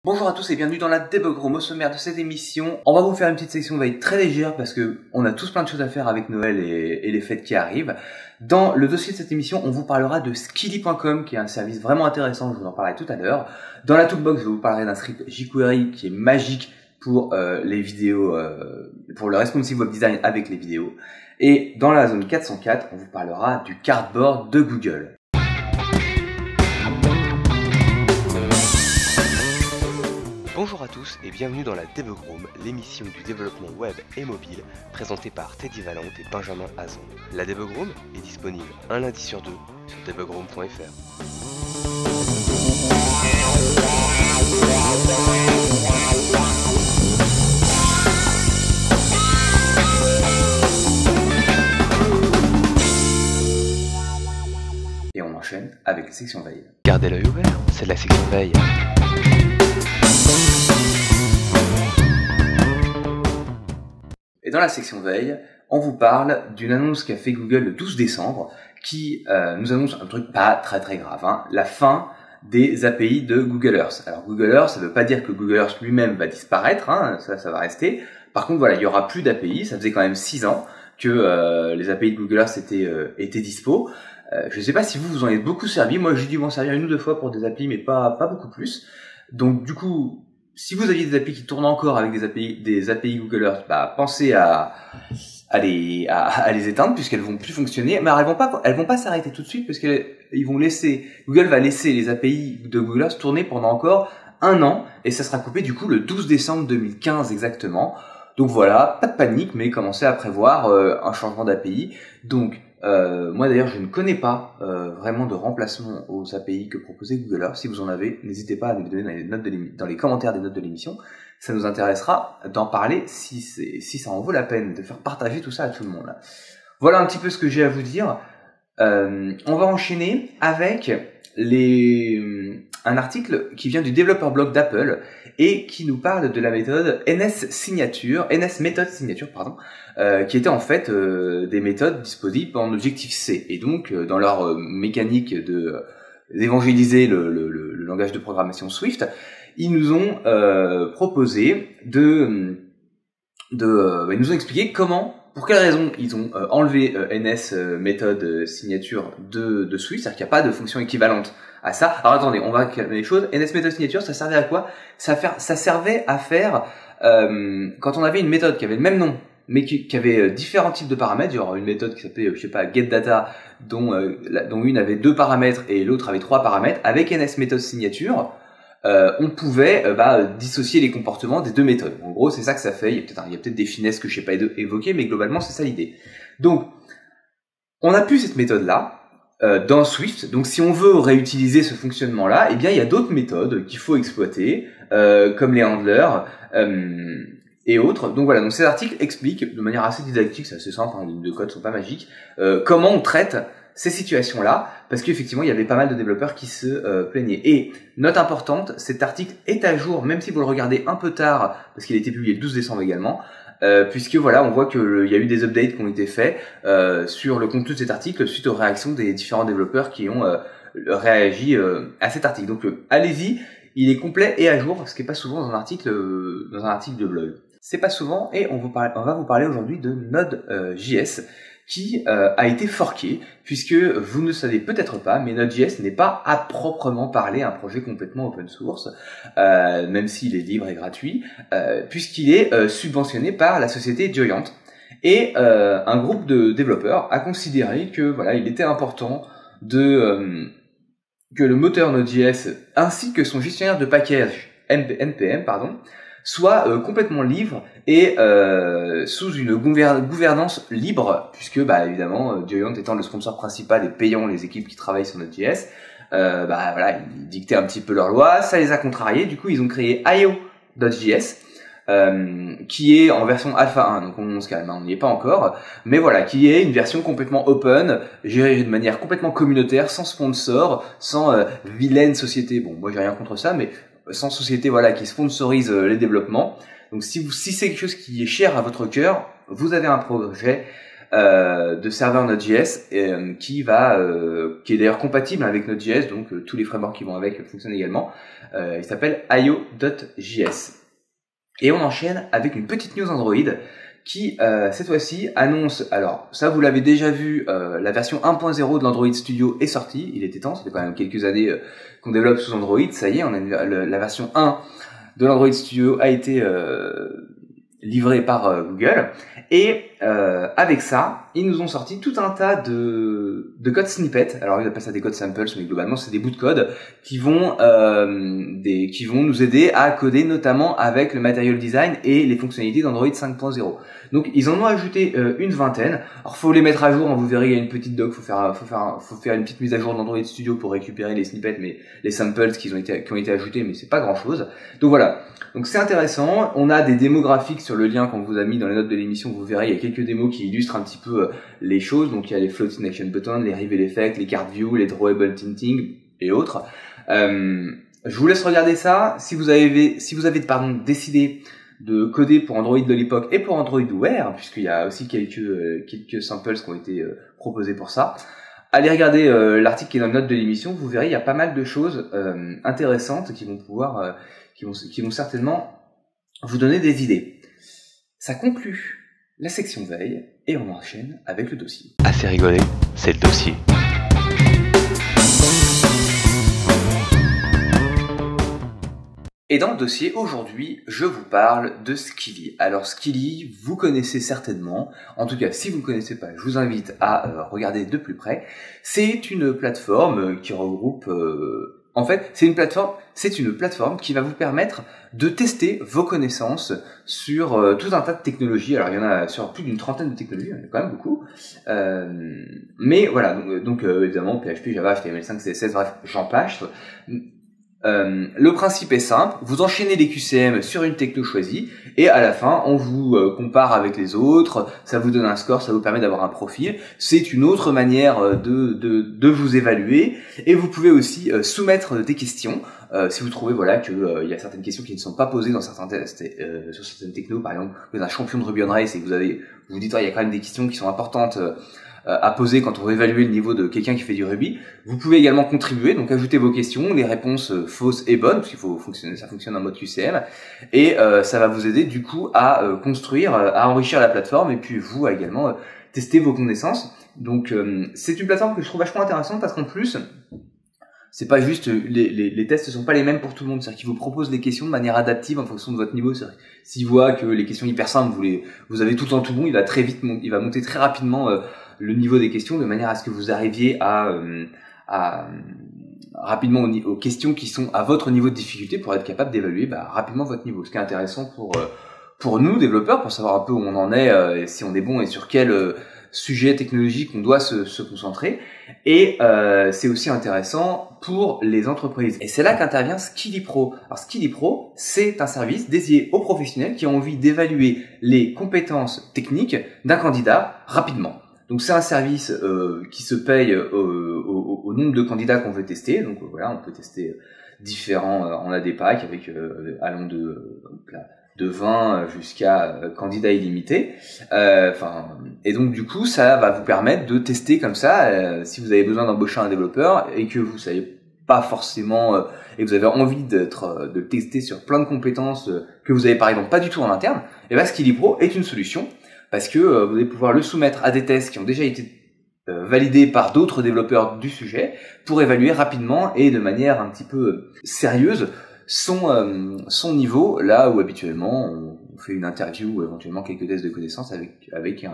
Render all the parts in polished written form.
Bonjour à tous et bienvenue dans la Debug Room. Au sommaire de cette émission, on va vous faire une petite section veille très légère parce que on a tous plein de choses à faire avec Noël et les fêtes qui arrivent. Dans le dossier de cette émission, on vous parlera de Skilly.com qui est un service vraiment intéressant, je vous en parlerai tout à l'heure. Dans la Toolbox, je vous parlerai d'un script jQuery qui est magique pour les vidéos, pour le responsive web design avec les vidéos. Et dans la zone 404, on vous parlera du Cardboard de Google. Bonjour à tous et bienvenue dans la Debug Room, l'émission du développement web et mobile, présentée par Teddy Valente et Benjamin Hazan. La Debug Room est disponible un lundi sur deux sur debugroom.fr. Et on enchaîne avec la section veille. Gardez l'œil ouvert, c'est la section veille. Et dans la section veille, on vous parle d'une annonce qu'a fait Google le 12 décembre qui nous annonce un truc pas très grave, hein, la fin des API de Google Earth. Alors Google Earth, ça veut pas dire que Google Earth lui-même va disparaître, hein, ça va rester. Par contre, voilà, il y aura plus d'API, ça faisait quand même 6 ans que les API de Google Earth étaient dispo. Je sais pas si vous en êtes beaucoup servi, moi j'ai dû m'en servir une ou deux fois pour des applis, mais pas beaucoup plus. Donc du coup, si vous aviez des API qui tournent encore avec des API Google Earth, pensez à les éteindre puisqu'elles vont plus fonctionner. Mais elles vont pas s'arrêter tout de suite parce Google va laisser les API de Google Earth tourner pendant encore un an et ça sera coupé du coup le 12 décembre 2015 exactement. Donc voilà, pas de panique, mais commencez à prévoir un changement d'API. Donc moi d'ailleurs je ne connais pas vraiment de remplacement aux API que proposait Google Earth. Si vous en avez, n'hésitez pas à nous le donner dans les commentaires des notes de l'émission. Ça nous intéressera d'en parler si ça en vaut la peine de faire partager tout ça à tout le monde. Voilà un petit peu ce que j'ai à vous dire. On va enchaîner avec un article qui vient du Developer Blog d'Apple et qui nous parle de la méthode NS Method Signature, qui était en fait des méthodes disponibles en Objective-C. Et donc, dans leur mécanique d'évangéliser le langage de programmation Swift, ils nous ont proposé ils nous ont expliqué pour quelles raisons ils ont enlevé NS Method Signature de Swift, c'est-à-dire qu'il n'y a pas de fonction équivalente à ça. Alors attendez, on va calmer les choses. NS Method Signature, ça servait à quoi? Ça servait à faire quand on avait une méthode qui avait le même nom, mais qui avait différents types de paramètres, genre une méthode qui s'appelait, getData, dont une avait 2 paramètres et l'autre avait 3 paramètres. Avec NS Method Signature, on pouvait dissocier les comportements des deux méthodes. En gros, c'est ça que ça fait. Il y a peut-être des finesses que je sais pas évoquer, mais globalement, c'est ça l'idée. Donc, on a plus cette méthode-là dans Swift. Donc, si on veut réutiliser ce fonctionnement-là, eh bien, il y a d'autres méthodes qu'il faut exploiter, comme les handlers et autres. Donc voilà. Donc, cet article explique de manière assez didactique, c'est assez simple, les lignes de code sont pas magiques, comment on traite ces situations-là, parce qu'effectivement, il y avait pas mal de développeurs qui se plaignaient. Et, note importante, cet article est à jour, même si vous le regardez un peu tard, parce qu'il a été publié le 12 décembre également, puisque voilà, on voit qu'il y a eu des updates qui ont été faits sur le contenu de cet article suite aux réactions des différents développeurs qui ont réagi à cet article. Donc, allez-y, il est complet et à jour, ce qui n'est pas souvent dans un article de blog. C'est pas souvent, et on va vous parler aujourd'hui de Node.js, qui a été forké, puisque vous ne le savez peut-être pas, mais Node.js n'est pas à proprement parler un projet complètement open source, même s'il est libre et gratuit, puisqu'il est subventionné par la société Joyent. Et un groupe de développeurs a considéré que voilà, il était important que le moteur Node.js ainsi que son gestionnaire de package NPM, soit complètement libre et sous une gouvernance libre, puisque évidemment Joyent étant le sponsor principal et payant les équipes qui travaillent sur Node.js, voilà, ils dictaient un petit peu leurs lois, ça les a contrariés. Du coup ils ont créé IO.js, qui est en version alpha 1, donc on se calme, on n'y est pas encore, mais voilà, qui est une version complètement open, gérée de manière complètement communautaire, sans sponsor, sans vilaine société. Bon, moi j'ai rien contre ça, mais sans société voilà qui sponsorise les développements. Donc si c'est quelque chose qui est cher à votre cœur, vous avez un projet de serveur Node.js qui est d'ailleurs compatible avec Node.js, donc tous les frameworks qui vont avec fonctionnent également. Il s'appelle io.js. Et on enchaîne avec une petite news Android qui cette fois-ci annonce, alors ça vous l'avez déjà vu, la version 1.0 de l'Android Studio est sortie, il était temps, ça fait quand même quelques années qu'on développe sous Android, ça y est, la version 1 de l'Android Studio a été livrée par Google, et avec ça, ils nous ont sorti tout un tas de code snippets. Alors ils appellent ça des code samples, mais globalement c'est des bouts de code qui vont nous aider à coder notamment avec le Material Design et les fonctionnalités d'Android 5.0. Donc ils en ont ajouté une vingtaine. Alors faut les mettre à jour, vous verrez il y a une petite doc, faut faire une petite mise à jour d'Android Studio pour récupérer les snippets, mais les samples qui ont été ajoutés, mais c'est pas grand chose. Donc voilà. Donc c'est intéressant, on a des démos graphiques sur le lien qu'on vous a mis dans les notes de l'émission, vous verrez, il y a quelques démos qui illustrent un petit peu les choses, donc il y a les floating action buttons, les reveal effects, les card view, les drawable tinting et autres. Je vous laisse regarder ça, si vous avez décidé de coder pour Android Lollipop et pour Android Wear, puisqu'il y a aussi quelques samples qui ont été proposés pour ça. Allez regarder l'article qui est dans les notes de l'émission, vous verrez, il y a pas mal de choses intéressantes qui vont certainement vous donner des idées. Ça conclut la section veille et on enchaîne avec le dossier. Assez rigolé, c'est le dossier. Et dans le dossier, aujourd'hui, je vous parle de Skilly. Alors Skilly, vous connaissez certainement, en tout cas si vous ne connaissez pas, je vous invite à regarder de plus près. C'est une plateforme qui regroupe... En fait, c'est une plateforme qui va vous permettre de tester vos connaissances sur tout un tas de technologies. Alors, il y en a sur plus d'une trentaine de technologies, il y en a quand même beaucoup. Mais voilà, donc évidemment, PHP, Java, HTML5, CSS, bref, j'en passe. Le principe est simple, vous enchaînez les QCM sur une techno choisie et à la fin on vous compare avec les autres, ça vous donne un score, ça vous permet d'avoir un profil. C'est une autre manière de vous évaluer et vous pouvez aussi soumettre des questions si vous trouvez voilà que il y a certaines questions qui ne sont pas posées dans certains tests sur certaines technos. Par exemple, vous êtes un champion de Ruby on Rails et que vous dites il y a quand même des questions qui sont importantes à poser quand on veut évaluer le niveau de quelqu'un qui fait du Ruby. Vous pouvez également contribuer, donc ajouter vos questions, les réponses fausses et bonnes, parce ça fonctionne en mode QCM, et ça va vous aider du coup à construire, à enrichir la plateforme, et puis vous également tester vos connaissances. Donc c'est une plateforme que je trouve vachement intéressante parce qu'en plus, c'est pas juste les tests ne sont pas les mêmes pour tout le monde, c'est-à-dire qu'ils vous proposent les questions de manière adaptive en fonction de votre niveau. S'il voit que les questions hyper simples, vous avez tout le temps tout bon, il va monter très rapidement le niveau des questions de manière à ce que vous arriviez à rapidement aux questions qui sont à votre niveau de difficulté pour être capable d'évaluer rapidement votre niveau. Ce qui est intéressant pour nous développeurs, pour savoir un peu où on en est, et si on est bon et sur quel sujet technologique on doit se concentrer. Et c'est aussi intéressant pour les entreprises. Et c'est là qu'intervient Skilly Pro. Alors Skilly Pro, c'est un service dédié aux professionnels qui ont envie d'évaluer les compétences techniques d'un candidat rapidement. Donc c'est un service qui se paye au nombre de candidats qu'on veut tester. Donc voilà, on peut tester différents. On a des packs avec allant de 20 jusqu'à candidat illimité. Et donc du coup, ça va vous permettre de tester comme ça. Si vous avez besoin d'embaucher un développeur et que vous savez pas forcément et que vous avez envie de tester sur plein de compétences que vous avez par exemple pas du tout en interne, et Skilly Pro est une solution. Parce que vous allez pouvoir le soumettre à des tests qui ont déjà été validés par d'autres développeurs du sujet pour évaluer rapidement et de manière un petit peu sérieuse son niveau, là où habituellement on fait une interview ou éventuellement quelques tests de connaissances avec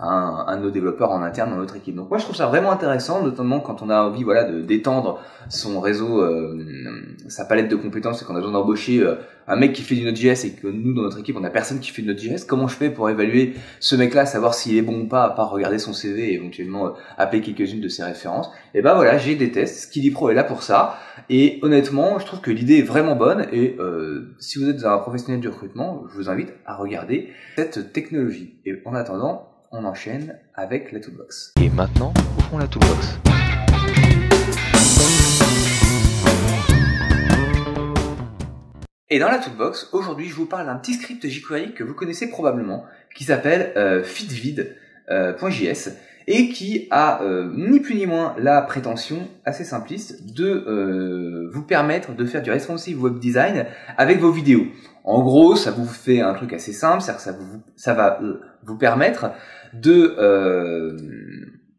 un de nos développeurs en interne dans notre équipe. Donc moi je trouve ça vraiment intéressant, notamment quand on a envie d'étendre son réseau, sa palette de compétences et qu'on a besoin d'embaucher un mec qui fait du Node.js et que nous dans notre équipe on a personne qui fait du Node.js. Comment je fais pour évaluer ce mec-là, savoir s'il est bon ou pas, à part regarder son CV et éventuellement appeler quelques-unes de ses références. Et voilà, j'ai des tests, Skilly Pro est là pour ça. Et honnêtement, je trouve que l'idée est vraiment bonne et si vous êtes un professionnel du recrutement, je vous invite à regarder cette technologie. Et en attendant, on enchaîne avec la toolbox. Et maintenant, ouvrons la toolbox. Et dans la toolbox, aujourd'hui, je vous parle d'un petit script jQuery que vous connaissez probablement, qui s'appelle Fitvid. .js et qui a ni plus ni moins la prétention assez simpliste de vous permettre de faire du responsive web design avec vos vidéos. En gros, ça vous fait un truc assez simple, c'est-à-dire que ça va vous permettre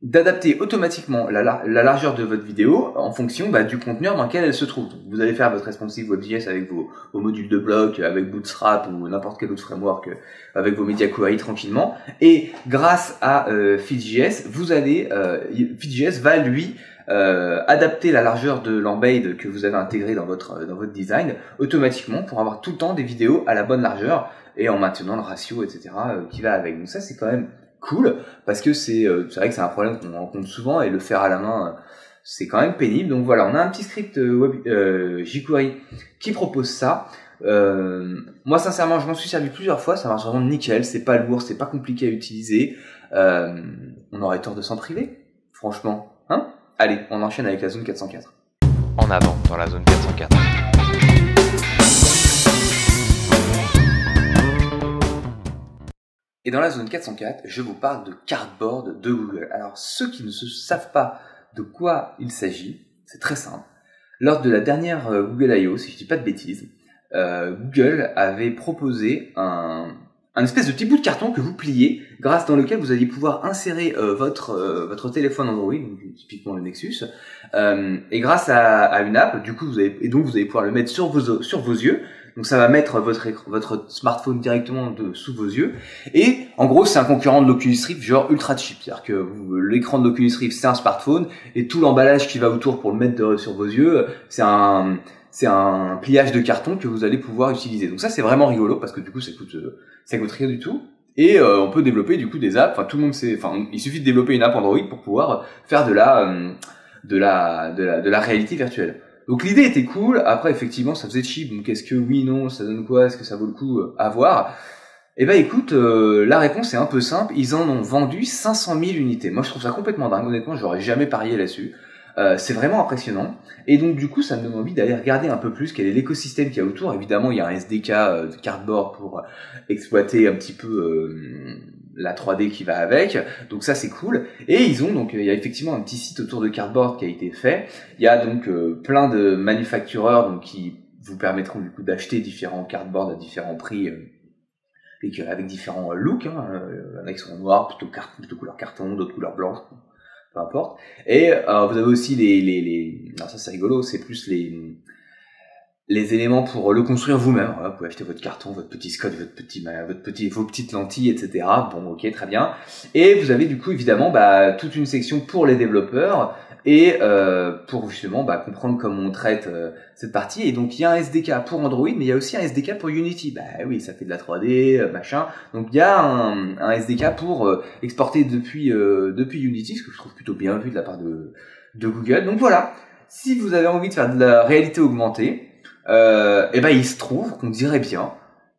d'adapter automatiquement la largeur de votre vidéo en fonction du conteneur dans lequel elle se trouve. Donc, vous allez faire votre responsive WebJS avec vos modules de bloc, avec Bootstrap ou n'importe quel autre framework, avec vos media query tranquillement. Et grâce à Feed.js, Feed.js va lui adapter la largeur de l'embed que vous avez intégré dans votre design automatiquement pour avoir tout le temps des vidéos à la bonne largeur et en maintenant le ratio, etc. Qui va avec. Donc ça, c'est quand même cool, parce que c'est vrai que c'est un problème qu'on rencontre souvent et le faire à la main c'est quand même pénible. Donc voilà, on a un petit script jQuery qui propose ça. Moi sincèrement je m'en suis servi plusieurs fois, ça marche vraiment nickel, c'est pas lourd, c'est pas compliqué à utiliser, on aurait tort de s'en priver, franchement, hein. Allez, on enchaîne avec la zone 404. En avant dans la zone 404. Et dans la zone 404, je vous parle de Cardboard de Google. Alors, ceux qui ne savent pas de quoi il s'agit, c'est très simple. Lors de la dernière Google I.O., si je dis pas de bêtises, Google avait proposé un espèce de petit bout de carton que vous pliez, grâce dans lequel vous alliez pouvoir insérer votre téléphone Android, donc typiquement le Nexus, et grâce à une app, du coup vous allez pouvoir le mettre sur vos yeux. Donc ça va mettre votre smartphone directement sous vos yeux. Et en gros, c'est un concurrent de l'Oculus Rift, genre ultra cheap. C'est-à-dire que l'écran de l'Oculus Rift, c'est un smartphone, et tout l'emballage qui va autour pour le mettre sur vos yeux, c'est un pliage de carton que vous allez pouvoir utiliser. Donc ça, c'est vraiment rigolo, parce que du coup, ça coûte rien du tout. Et on peut développer du coup des apps. Enfin, tout le monde il suffit de développer une app Android pour pouvoir faire de la réalité virtuelle. Donc l'idée était cool, après effectivement ça faisait cheap, donc est-ce que oui, non, ça donne quoi, est-ce que ça vaut le coup à voir? Eh ben écoute, la réponse est un peu simple, ils en ont vendu 500 000 unités. Moi je trouve ça complètement dingue, honnêtement j'aurais jamais parié là-dessus. C'est vraiment impressionnant, et donc du coup ça me donne envie d'aller regarder un peu plus quel est l'écosystème qu'il y a autour. Évidemment il y a un SDK de Cardboard pour exploiter un petit peu la 3D qui va avec, donc ça c'est cool. Et il y a effectivement un petit site autour de Cardboard qui a été fait. Il y a donc plein de manufactureurs donc qui vous permettront du coup d'acheter différents cardboards à différents prix et avec différents looks, avec son noir plutôt couleur carton, d'autres couleurs blanches, peu importe. Et vous avez aussi alors ça c'est rigolo, c'est plus les éléments pour le construire vous-même. Voilà, vous pouvez acheter votre carton, votre petit scotch, vos petites lentilles, etc. Bon, ok, très bien. Et vous avez du coup évidemment toute une section pour les développeurs et pour justement comprendre comment on traite cette partie. Et donc il y a un SDK pour Android, mais il y a aussi un SDK pour Unity. Oui, ça fait de la 3D, machin. Donc il y a un SDK pour exporter depuis Unity, ce que je trouve plutôt bien vu de la part de Google. Donc voilà, si vous avez envie de faire de la réalité augmentée, il se trouve qu'on dirait bien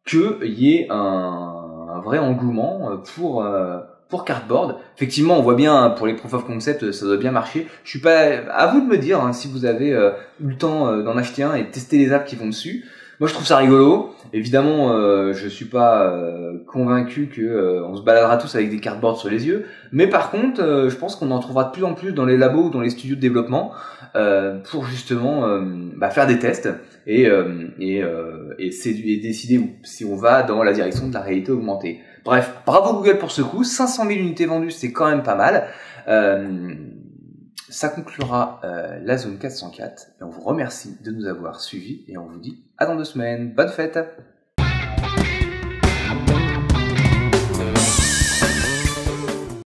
qu'il y ait un vrai engouement pour Cardboard. Effectivement, on voit bien pour les proof of concept, ça doit bien marcher. Je suis pas, à vous de me dire si vous avez eu le temps d'en acheter un et de tester les apps qui vont dessus. Moi, je trouve ça rigolo. Évidemment, je suis pas convaincu que on se baladera tous avec des cardboards sur les yeux. Mais par contre, je pense qu'on en trouvera de plus en plus dans les labos ou dans les studios de développement pour justement faire des tests et décider si on va dans la direction de la réalité augmentée. Bref, bravo Google pour ce coup. 500 000 unités vendues, c'est quand même pas mal. Ça conclura la zone 404 et on vous remercie de nous avoir suivis et on vous dit à dans 2 semaines. Bonne fête!